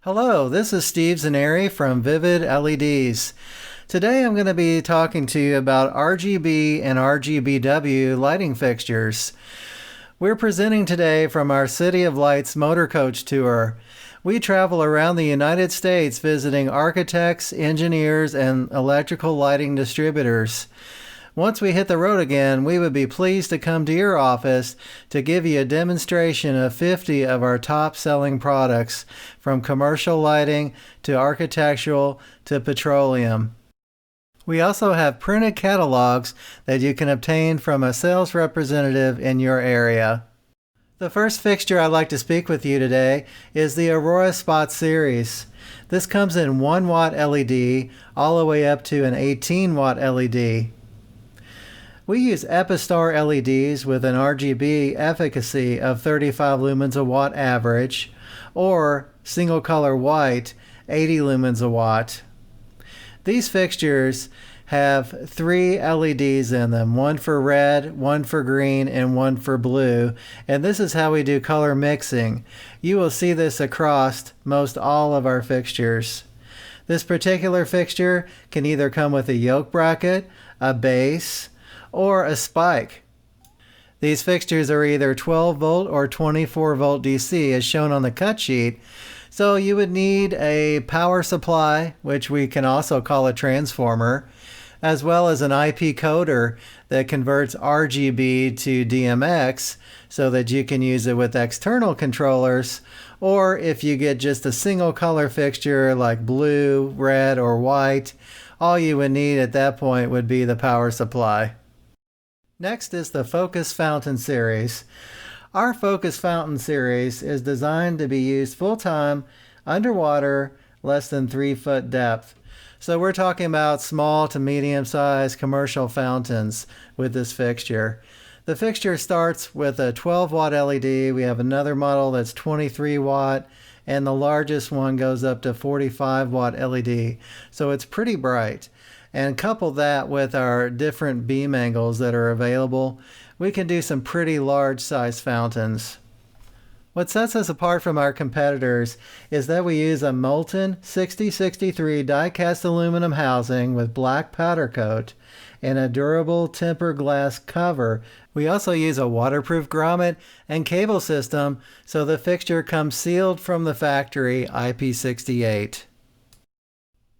Hello, this is Steve Zaneri from Vivid LEDs. Today I'm going to be talking to you about RGB and RGBW lighting fixtures. We're presenting today from our City of Lights motor coach tour. We travel around the United States visiting architects, engineers, and electrical lighting distributors. Once we hit the road again, we would be pleased to come to your office to give you a demonstration of 50 of our top-selling products, from commercial lighting to architectural to petroleum. We also have printed catalogs that you can obtain from a sales representative in your area. The first fixture I'd like to speak with you today is the Aurora Series. This comes in 1 watt LED all the way up to an 18 watt LED. We use Epistar LEDs with an RGB efficacy of 35 lumens a watt average, or single color white 80 lumens a watt. These fixtures have 3 LEDs in them, one for red, one for green, and one for blue, and this is how we do color mixing. You will see this across most all of our fixtures. This particular fixture can either come with a yoke bracket, a base, or a spike. These fixtures are either 12 volt or 24 volt DC as shown on the cut sheet, so you would need a power supply, which we can also call a transformer, as well as an IP coder that converts RGB to DMX so that you can use it with external controllers, or if you get just a single color fixture like blue, red, or white, all you would need at that point would be the power supply. Next is the Focus Fountain series. Our Focus Fountain series is designed to be used full-time, underwater, less than 3 foot depth. So we're talking about small to medium-sized commercial fountains with this fixture. The fixture starts with a 12 watt LED. We have another model that's 23 watt, and the largest one goes up to 45 watt LED. So it's pretty bright. And couple that with our different beam angles that are available, we can do some pretty large size fountains. What sets us apart from our competitors is that we use a molten 6063 die-cast aluminum housing with black powder coat and a durable tempered glass cover. We also use a waterproof grommet and cable system, so the fixture comes sealed from the factory IP68.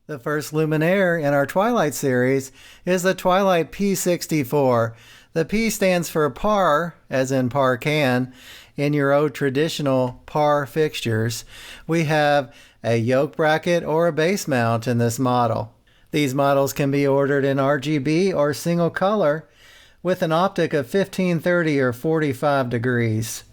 The first luminaire in our Twilight series is the Twilight P64. The P stands for par, as in par can, in your old traditional par fixtures. We have a yoke bracket or a base mount in this model. These models can be ordered in RGB or single color with an optic of 1530 or 45 degrees.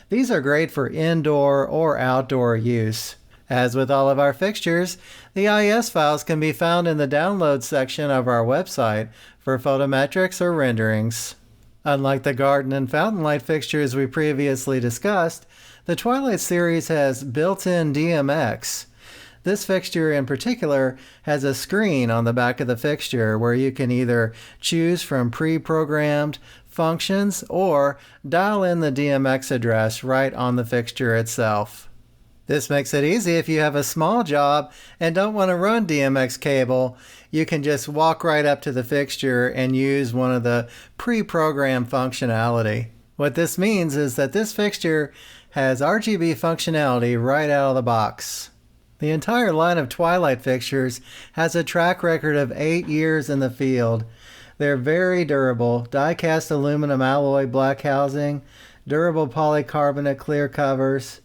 These are great for indoor or outdoor use. As with all of our fixtures, the IS files can be found in the download section of our website for photometrics or renderings. Unlike the garden and fountain light fixtures we previously discussed, the Twilight series has built-in DMX. This fixture in particular has a screen on the back of the fixture where you can either choose from pre-programmed functions or dial in the DMX address right on the fixture itself. This makes it easy if you have a small job and don't want to run DMX cable. You can just walk right up to the fixture and use one of the pre-programmed functionality. What this means is that this fixture has RGB functionality right out of the box. The entire line of Twilight fixtures has a track record of 8 years in the field. They're very durable, die-cast aluminum alloy black housing, durable polycarbonate clear covers,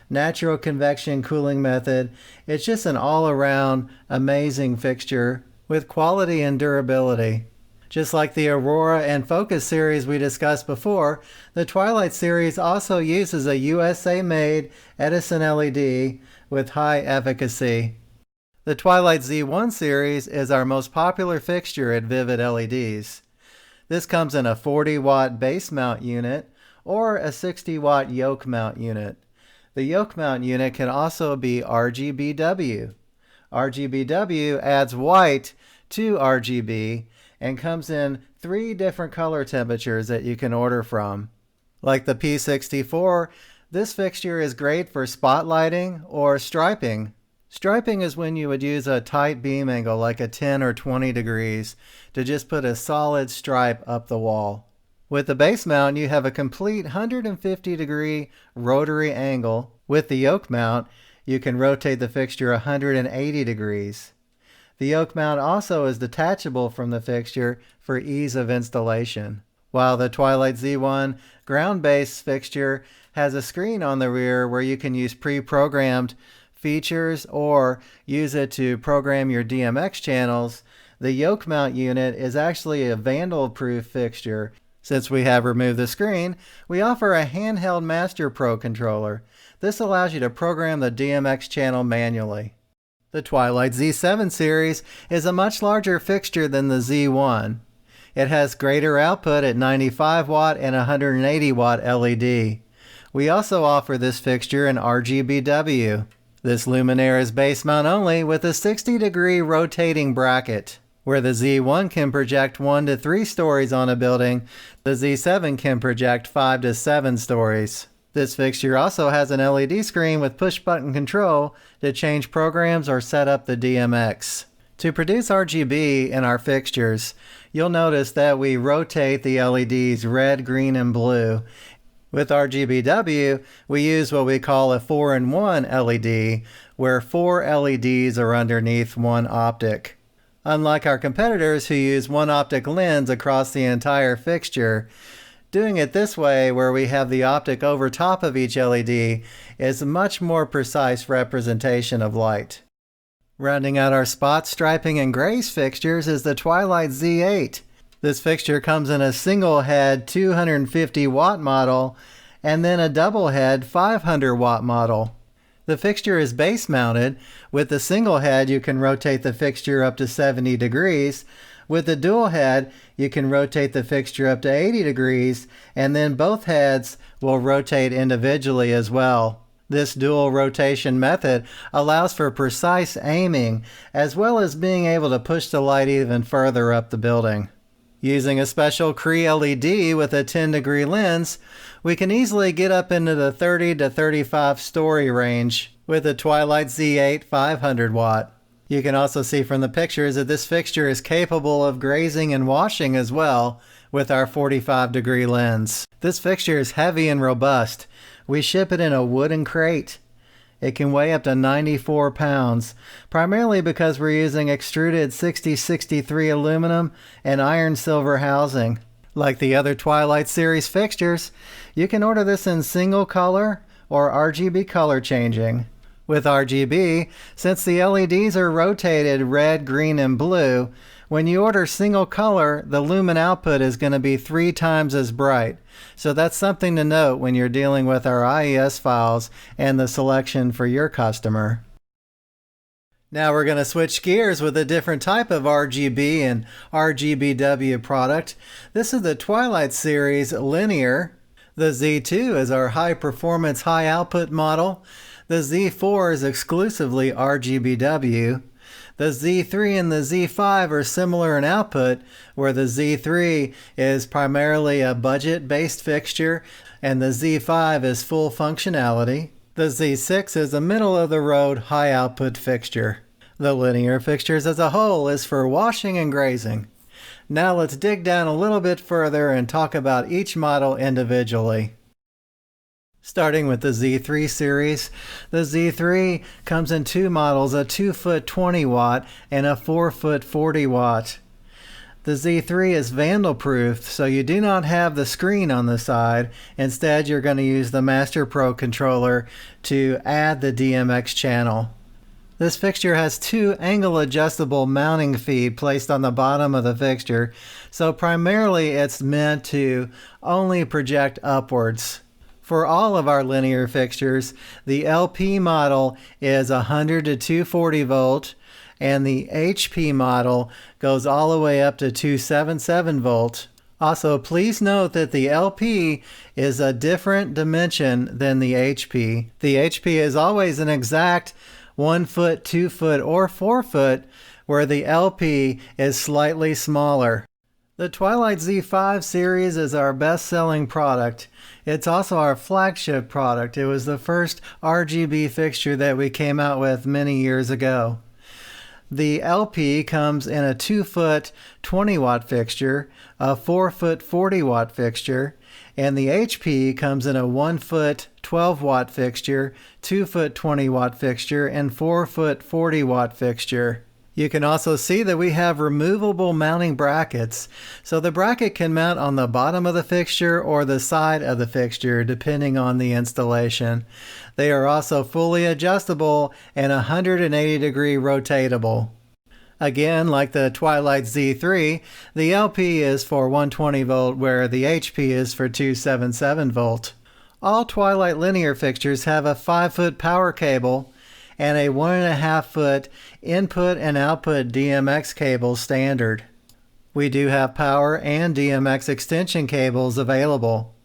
natural convection cooling method. It's just an all-around amazing fixture with quality and durability. Just like the Aurora and Focus series we discussed before, the Twilight series also uses a USA-made Edison LED with high efficacy. The Twilight Z1 series is our most popular fixture at Vivid LEDs. This comes in a 40 watt base mount unit or a 60 watt yoke mount unit. The yoke mount unit can also be RGBW. RGBW adds white to RGB and comes in 3 different color temperatures that you can order from. Like the P64, this fixture is great for spotlighting or striping. Striping is when you would use a tight beam angle like a 10 or 20 degrees to just put a solid stripe up the wall. With the base mount, you have a complete 150 degree rotary angle. With the yoke mount, you can rotate the fixture 180 degrees. The yoke mount also is detachable from the fixture for ease of installation. While the Twilight Z1 ground-based fixture has a screen on the rear where you can use pre-programmed features or use it to program your DMX channels, the yoke mount unit is actually a vandal-proof fixture. Since we have removed the screen, we offer a handheld Master Pro controller. This allows you to program the DMX channel manually. The Twilight Z7 series is a much larger fixture than the Z1. It has greater output at 95 watt and 180 watt LED. We also offer this fixture in RGBW. This luminaire is base mount only with a 60 degree rotating bracket. Where the Z1 can project 1 to 3 stories on a building, the Z7 can project 5 to 7 stories. This fixture also has an LED screen with push-button control to change programs or set up the DMX. To produce RGB in our fixtures, you'll notice that we rotate the LEDs red, green, and blue. With RGBW, we use what we call a 4-in-1 LED, where 4 LEDs are underneath one optic. Unlike our competitors who use one optic lens across the entire fixture, doing it this way, where we have the optic over top of each LED, is a much more precise representation of light. Rounding out our spot striping and grace fixtures is the Twilight Z8. This fixture comes in a single head 250 watt model and then a double head 500 watt model. The fixture is base mounted. With the single head, you can rotate the fixture up to 70 degrees. With the dual head, you can rotate the fixture up to 80 degrees, and then both heads will rotate individually as well. This dual rotation method allows for precise aiming, as well as being able to push the light even further up the building. Using a special Cree LED with a 10 degree lens, we can easily get up into the 30 to 35 story range with the Twilight Z8 500 watt. You can also see from the pictures that this fixture is capable of grazing and washing as well with our 45 degree lens. This fixture is heavy and robust. We ship it in a wooden crate. It can weigh up to 94 pounds, primarily because we're using extruded 6063 aluminum and iron silver housing. Like the other Twilight Series fixtures, you can order this in single color or RGB color changing. With RGB, since the LEDs are rotated red, green, and blue, when you order single color, the lumen output is going to be 3 times as bright. So that's something to note when you're dealing with our IES files and the selection for your customer. Now we're going to switch gears with a different type of RGB and RGBW product. This is the Twilight Series linear. The Z2 is our high performance, high output model. The Z4 is exclusively RGBW. The Z3 and the Z5 are similar in output, where the Z3 is primarily a budget-based fixture and the Z5 is full functionality. The Z6 is a middle-of-the-road high-output fixture. The linear fixtures as a whole is for washing and grazing. Now let's dig down a little bit further and talk about each model individually. Starting with the Z3 series, the Z3 comes in 2 models, a 2-foot 20 watt and a 4-foot 40 watt. The Z3 is vandal proof, so you do not have the screen on the side. Instead, you're going to use the Master Pro controller to add the DMX channel. This fixture has 2 angle adjustable mounting feet placed on the bottom of the fixture, so primarily it's meant to only project upwards. For all of our linear fixtures, the LP model is 100 to 240 volt, and the HP model goes all the way up to 277 volt. Also, please note that the LP is a different dimension than the HP. The HP is always an exact 1 foot, 2 foot, or 4 foot, where the LP is slightly smaller. The Twilight Z5 series is our best-selling product. It's also our flagship product. It was the first RGB fixture that we came out with many years ago. The LP comes in a 2-foot 20-watt fixture, a 4-foot 40-watt fixture, and the HP comes in a 1-foot 12-watt fixture, 2-foot 20-watt fixture, and 4-foot 40-watt fixture. You can also see that we have removable mounting brackets, so the bracket can mount on the bottom of the fixture or the side of the fixture depending on the installation. They are also fully adjustable and 180-degree rotatable. Again, like the Twilight Z3, the LP is for 120 volt where the HP is for 277 volt. All Twilight linear fixtures have a 5-foot power cable and a 1.5-foot input and output DMX cable standard. We do have power and DMX extension cables available.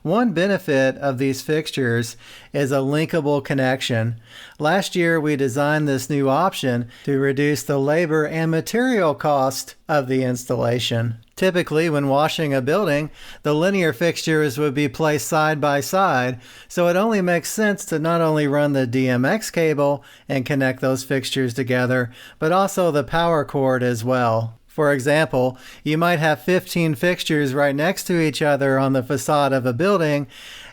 One benefit of these fixtures is a linkable connection. Last year we designed this new option to reduce the labor and material cost of the installation. Typically, when washing a building, the linear fixtures would be placed side by side, so it only makes sense to not only run the DMX cable and connect those fixtures together, but also the power cord as well. For example, you might have 15 fixtures right next to each other on the facade of a building,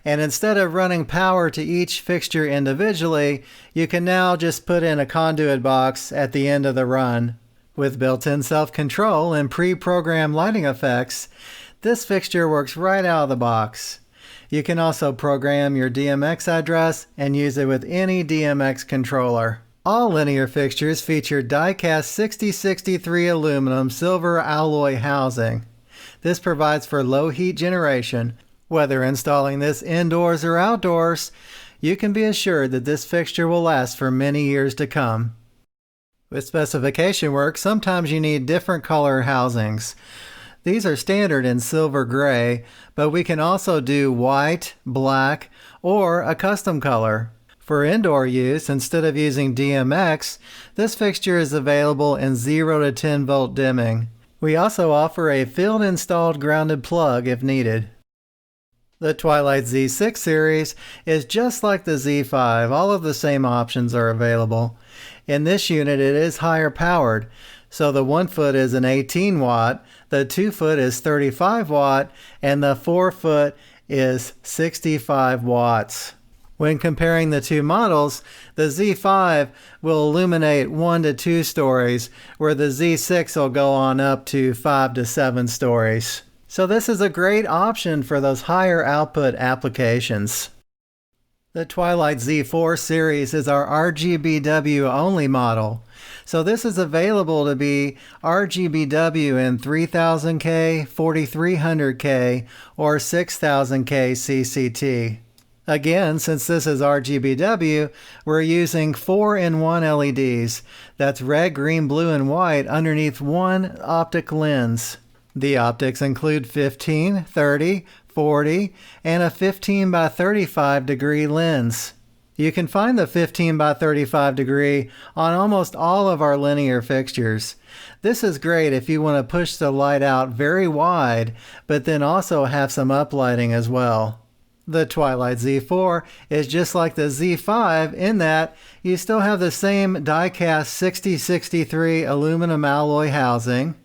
and instead of running power to each fixture individually, you can now just put in a conduit box at the end of the run. With built-in self-control and pre-programmed lighting effects, this fixture works right out of the box. You can also program your DMX address and use it with any DMX controller. All linear fixtures feature die-cast 6063 aluminum silver alloy housing. This provides for low heat generation. Whether installing this indoors or outdoors, you can be assured that this fixture will last for many years to come. With specification work, sometimes you need different color housings. These are standard in silver gray, but we can also do white, black, or a custom color. For indoor use, instead of using DMX, this fixture is available in 0 to 10 volt dimming. We also offer a field-installed grounded plug if needed. The Twilight Z6 series is just like the Z5. All of the same options are available. In this unit, it is higher powered, so the 1-foot is an 18 watt, the 2-foot is 35 watt, and the 4-foot is 65 watts. When comparing the two models, the Z5 will illuminate 1 to 2 stories, where the Z6 will go on up to 5 to 7 stories. So this is a great option for those higher output applications. The Twilight Z4 series is our RGBW only model. So this is available to be RGBW in 3000K, 4300K, or 6000K CCT. Again, since this is RGBW, we're using 4-in-1 LEDs. That's red, green, blue, and white underneath one optic lens. The optics include 15, 30, 40, and a 15 by 35 degree lens. You can find the 15 by 35 degree on almost all of our linear fixtures. This is great if you want to push the light out very wide, but then also have some uplighting as well. The Twilight Z4 is just like the Z5 in that you still have the same die-cast 6063 aluminum alloy housing.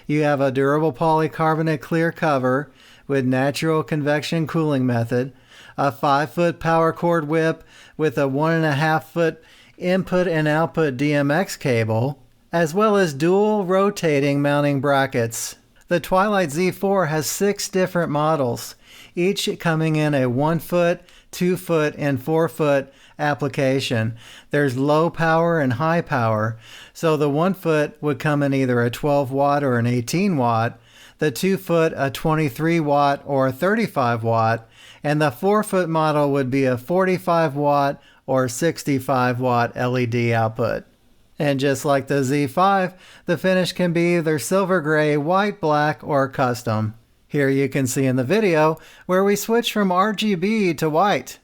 You have a durable polycarbonate clear cover with natural convection cooling method, a 5-foot power cord whip with a 1.5-foot input and output DMX cable, as well as dual rotating mounting brackets. The Twilight Z4 has 6 different models, each coming in a 1-foot, 2-foot, and 4-foot application. There's low power and high power, so the 1-foot would come in either a 12 watt or an 18 watt, the 2-foot a 23 watt or 35 watt, and the 4-foot model would be a 45 watt or 65 watt LED output. And just like the Z5, the finish can be either silver gray, white, black, or custom. Here you can see in the video where we switch from RGB to white.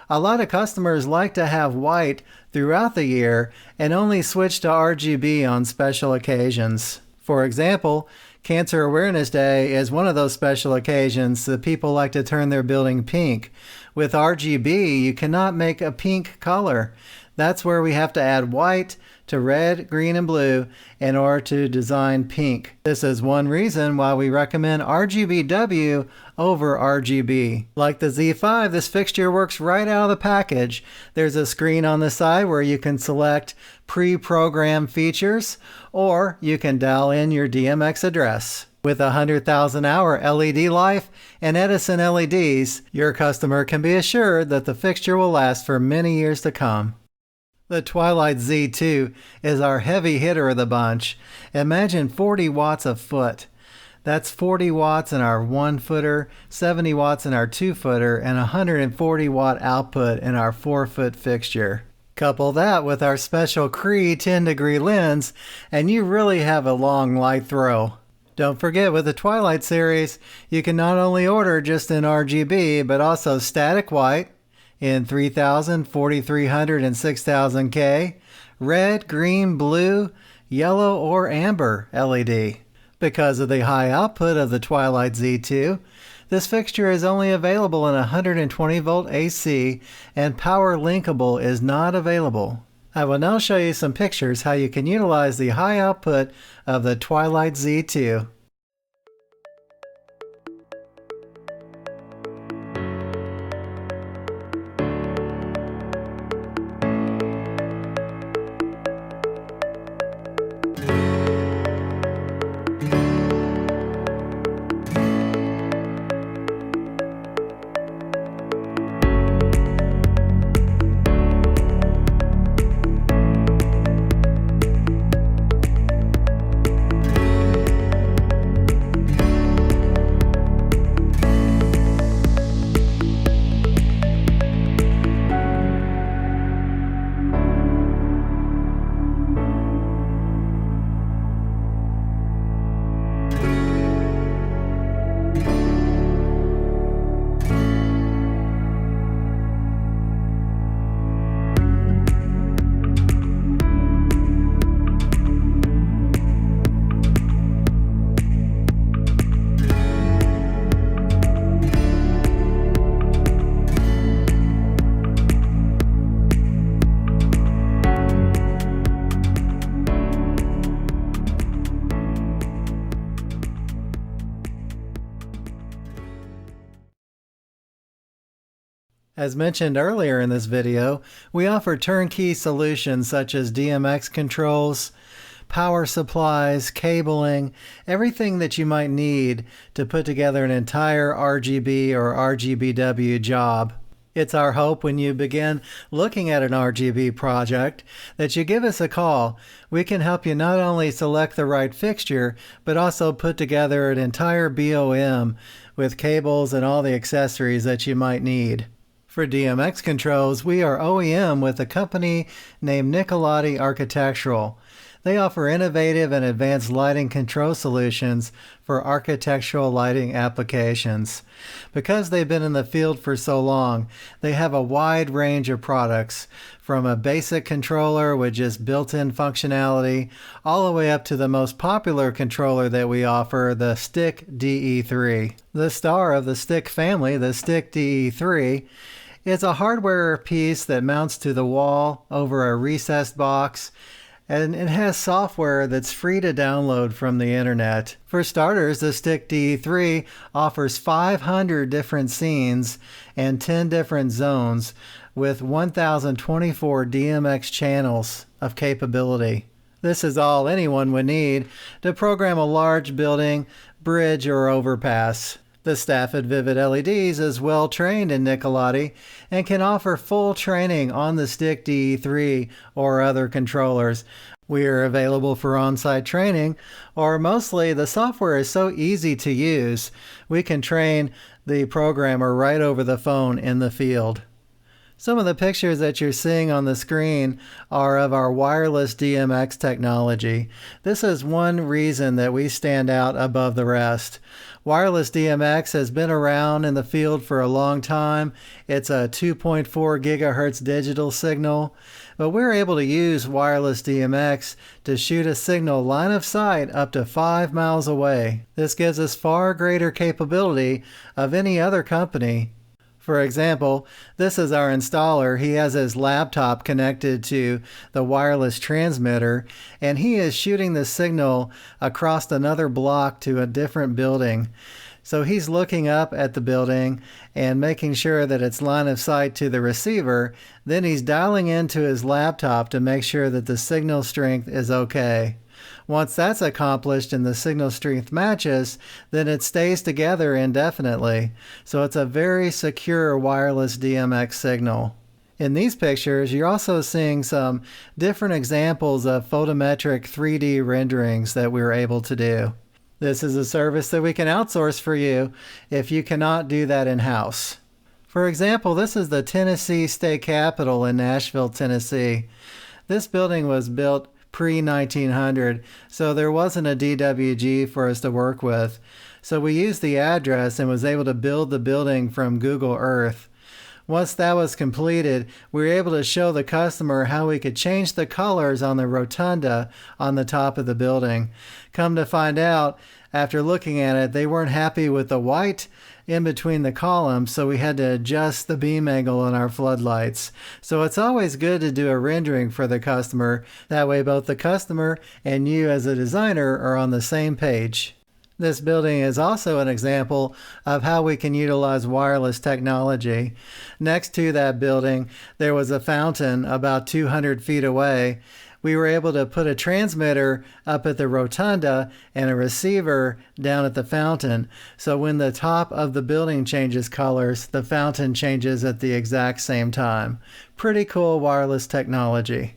A lot of customers like to have white throughout the year and only switch to RGB on special occasions. For example, Cancer Awareness Day is one of those special occasions that people like to turn their building pink. With RGB, you cannot make a pink color. That's where we have to add white to red, green, and blue in order to design pink. This is one reason why we recommend RGBW over RGB. Like the Z5, this fixture works right out of the package. There's a screen on the side where you can select pre-programmed features, or you can dial in your DMX address. With 100,000 hour LED life and Edison LEDs, your customer can be assured that the fixture will last for many years to come. The Twilight Z2 is our heavy hitter of the bunch. Imagine 40 watts a foot. That's 40 watts in our 1-footer, 70 watts in our 2-footer, and 140 watt output in our 4-foot fixture. Couple that with our special Cree 10-degree lens, and you really have a long light throw. Don't forget, with the Twilight Series, you can not only order just in RGB, but also static white, in 3000, 4300, and 6000K, red, green, blue, yellow, or amber LED. Because of the high output of the Twilight Z2, this fixture is only available in 120 volt AC, and power linkable is not available. I will now show you some pictures how you can utilize the high output of the Twilight Z2. As mentioned earlier in this video, we offer turnkey solutions such as DMX controls, power supplies, cabling, everything that you might need to put together an entire RGB or RGBW job. It's our hope when you begin looking at an RGB project that you give us a call. We can help you not only select the right fixture, but also put together an entire BOM with cables and all the accessories that you might need. For DMX controls, we are OEM with a company named Nicolati Architectural. They offer innovative and advanced lighting control solutions for architectural lighting applications. Because they've been in the field for so long, they have a wide range of products, from a basic controller with just built-in functionality, all the way up to the most popular controller that we offer, the Stick DE3. The star of the Stick family, the Stick DE3, is a hardware piece that mounts to the wall over a recessed box, and it has software that's free to download from the internet. For starters, the Stick DE3 offers 500 different scenes and 10 different zones with 1024 DMX channels of capability. This is all anyone would need to program a large building, bridge, or overpass. The staff at Vivid LEDs is well trained in Nicolati and can offer full training on the Stick DE3 or other controllers. We are available for on-site training, or mostly the software is so easy to use, we can train the programmer right over the phone in the field. Some of the pictures that you're seeing on the screen are of our wireless DMX technology. This is one reason that we stand out above the rest. Wireless DMX has been around in the field for a long time. It's a 2.4 gigahertz digital signal, but we're able to use wireless DMX to shoot a signal line of sight up to 5 miles away. This gives us far greater capability of any other company. For example, this is our installer. He has his laptop connected to the wireless transmitter, and he is shooting the signal across another block to a different building. So he's looking up at the building and making sure that it's line of sight to the receiver. Then he's dialing into his laptop to make sure that the signal strength is okay. Once that's accomplished and the signal strength matches, then it stays together indefinitely. So it's a very secure wireless DMX signal. In these pictures, you're also seeing some different examples of photometric 3D renderings that we're able to do. This is a service that we can outsource for you if you cannot do that in-house. For example, this is the Tennessee State Capitol in Nashville, Tennessee. This building was built pre-1900, so there wasn't a DWG for us to work with. So we used the address and was able to build the building from Google Earth. Once that was completed, we were able to show the customer how we could change the colors on the rotunda on the top of the building. Come to find out, after looking at it, they weren't happy with the white in between the columns, so we had to adjust the beam angle on our floodlights. So it's always good to do a rendering for the customer. That way both the customer and you as a designer are on the same page. This building is also an example of how we can utilize wireless technology. Next to that building, there was a fountain about 200 feet away. We were able to put a transmitter up at the rotunda and a receiver down at the fountain. So when the top of the building changes colors, the fountain changes at the exact same time. Pretty cool wireless technology.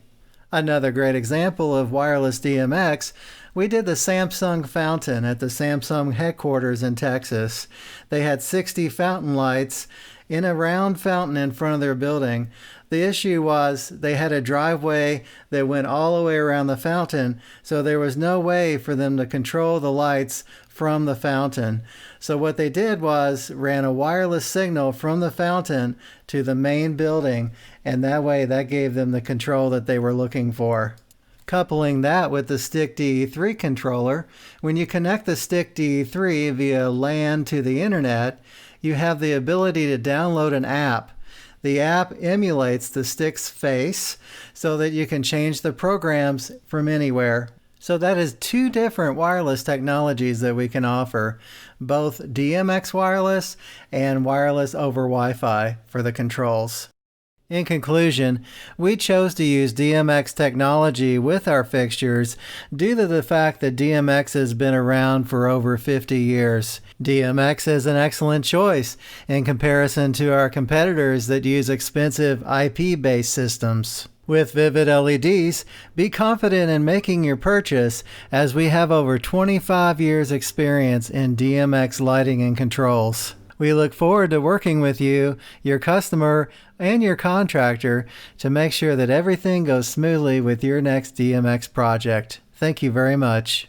Another great example of wireless DMX, we did the Samsung fountain at the Samsung headquarters in Texas. They had 60 fountain lights in a round fountain in front of their building. The issue was they had a driveway that went all the way around the fountain, so there was no way for them to control the lights from the fountain. So what they did was ran a wireless signal from the fountain to the main building, and that way that gave them the control that they were looking for. Coupling that with the Stick DE3 controller, when you connect the Stick DE3 via LAN to the internet, you have the ability to download an app. The app emulates the stick's face so that you can change the programs from anywhere. So that is two different wireless technologies that we can offer, both DMX wireless and wireless over Wi-Fi for the controls. In conclusion, we chose to use DMX technology with our fixtures due to the fact that DMX has been around for over 50 years. DMX is an excellent choice in comparison to our competitors that use expensive IP-based systems. With Vivid LEDs, be confident in making your purchase as we have over 25 years experience in DMX lighting and controls. We look forward to working with you, your customer, and your contractor to make sure that everything goes smoothly with your next DMX project. Thank you very much.